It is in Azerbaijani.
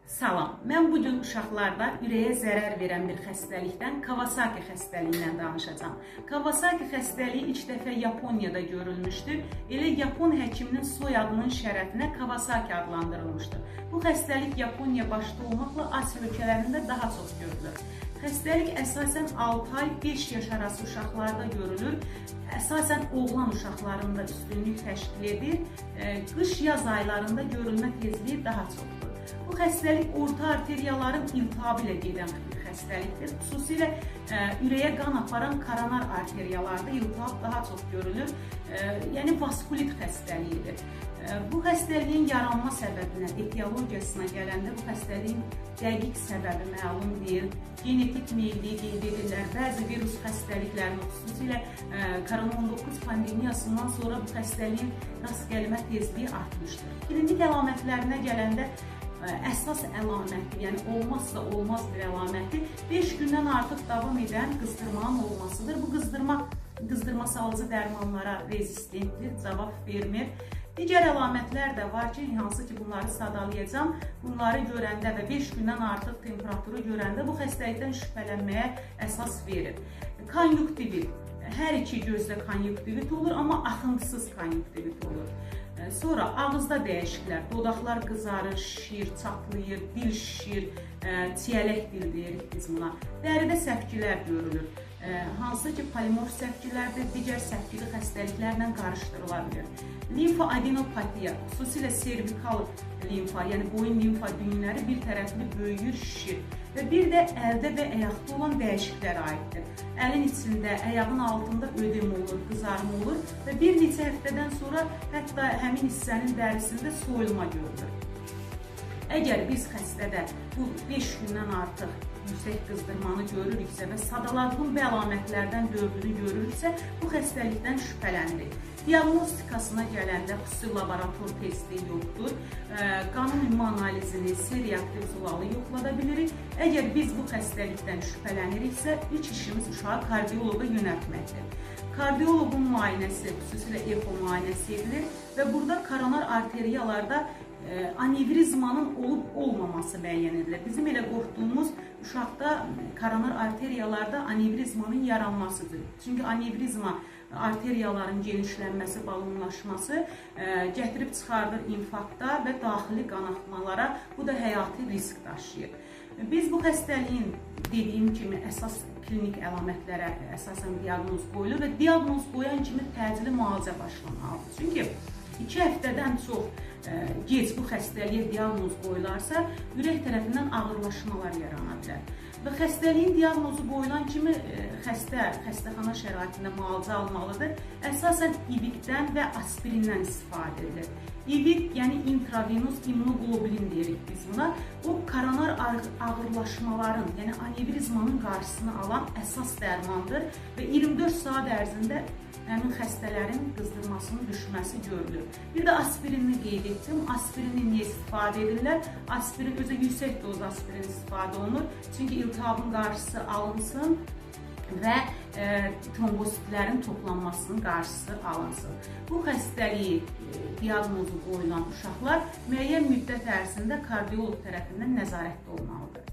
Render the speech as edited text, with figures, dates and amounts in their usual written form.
Salam, mən bugün uşaqlarda ürəyə zərər verən bir xəstəlikdən, Kawasaki xəstəliyindən danışacağım. Kawasaki xəstəliyi ilk dəfə Yaponiyada görülmüşdür. Elə Yapon həkiminin soyadının şərəfinə Kawasaki adlandırılmışdır. Bu xəstəlik Yaponiya başda olmaqla Asiya ölkələrində daha çox görülür. Xəstəlik əsasən 6 ay 5 yaş arası uşaqlarda görülür. Əsasən oğlan uşaqlarında üstünlük təşkil edir. Qış-yaz aylarında görülmə tezliyi daha çoxdur. Bu xəstəlik orta arteriyaların iltihabı ilə gedən bir xəstəlikdir. Xüsusilə ürəyə qan aparan koronar arteriyalarda iltihab daha çox görülür. Yəni vaskulit xəstəliyidir. Bu xəstəliyin yaranma səbəbinə, etiologiyasına gələndə bu xəstəliyin dəqiq səbəbi məlum deyil. Genetik meyilliyi qeyd edirlər. Bəzi virus xəstəliklərinin, xüsusilə korona-19 pandemiyasından sonra bu xəstəliyin rast gəlmə tezliyi artmışdır. Klinik əlamətlərinə gələndə əsas əlaməti, yəni olmazsa olmaz bir əlaməti 5 gündən artıq davam edən qızdırmanın olmasıdır. Bu qızdırma salıcı dərmanlara rezistentdir, cavab vermir. Digər əlamətlər də var ki, hansı ki bunları sadalayacağam. Bunları görəndə və 5 gündən artıq temperaturu görəndə bu xəstəlikdən şübhələnməyə əsas verir. Konjunktivit. Hər iki gözdə konjunktivit olur, amma axıntısız konjunktivit olur. Sonra ağızda dəyişikliklər, dodaqlar qızarır, şişir, çatlayır, dil şişir, çiyələk dil deyirik biz buna. Dəridə səpkilər görülür. Hansı ki polimorf səpkilərdir, digər səpkili xəstəliklərlə qarışdırıla bilir. Limfadenopatiya, xüsusilə servikal limfa, yəni boyun limfa düyünləri bir tərəfli böyüyür, şişir. Və bir də əldə və ayaqda olan dəyişikliklərə aiddir. Əlin içində, ayağın altında ödem olur, qızarma olur və bir neçə həftədən sonra hətta həmin hissənin dərisində soyulma görülür. Əgər biz xəstədə bu 5 gündən artıq yüksək qızdırmanı görürüksə və sadaladığım bu əlamətlərdən 4-ünü görürüksə, bu xəstəlikdən şübhələnirik. Diaqnostikasına gələndə xüsusi laborator testi yoxdur. Qanın ümumi analizini, C-reaktiv zolalı yoxlada bilirik. Əgər biz bu xəstəlikdən şübhələniriksə, ilk işimiz uşağı kardioloqa yönəltməkdir. Kardioloqun müayinəsi, xüsusilə eko müayinəsi edilir və burada koronar arteriyalarda anevrizmanın olub-olmaması müəyyən edilir. Bizim elə qorxduğumuz uşaqda koronar arteriyalarda anevrizmanın yaranmasıdır. Çünki anevrizma arteriyaların genişlənməsi, balonlaşması gətirib çıxardır infarktda və daxili qanaxmalara. Bu da həyati risk daşıyır. Biz bu xəstəliyin dediyim kimi əsas klinik əlamətlərə əsasən diaqnoz qoyulur və diaqnoz qoyan kimi təcili müalicə başlamalıdır. Çünki 2 həftədən çox gec bu xəstəliyə diaqnoz qoyularsa, ürək tərəfindən ağırlaşmalar yarana bilər. Və xəstəliyin diaqnozu qoyulan kimi xəstəxana şəraitində müalicə almalıdır. Əsasən ivikdən və aspirindən istifadə edilir. İvik, yəni intravenöz immunoglobulin deyirik biz buna. O koronar ağırlaşmaların, yəni anevrizmanın qarşısını alan əsas dərmandır və 24 saat ərzində həmin xəstələrin qızdırmasının düşməsi görülür. Bir də aspirinini qeyd etdim. Aspirini niyə istifadə edirlər? Aspirin özü yüksək doz aspirin istifadə olunur. Çünki iltihabın qarşısı alınsın və trombositlərin toplanmasının qarşısı alınsın. Bu xəstəliyi diaqnozu qoyulan uşaqlar müəyyən müddət ərzində kardioloq tərəfindən nəzarətdə olmalıdır.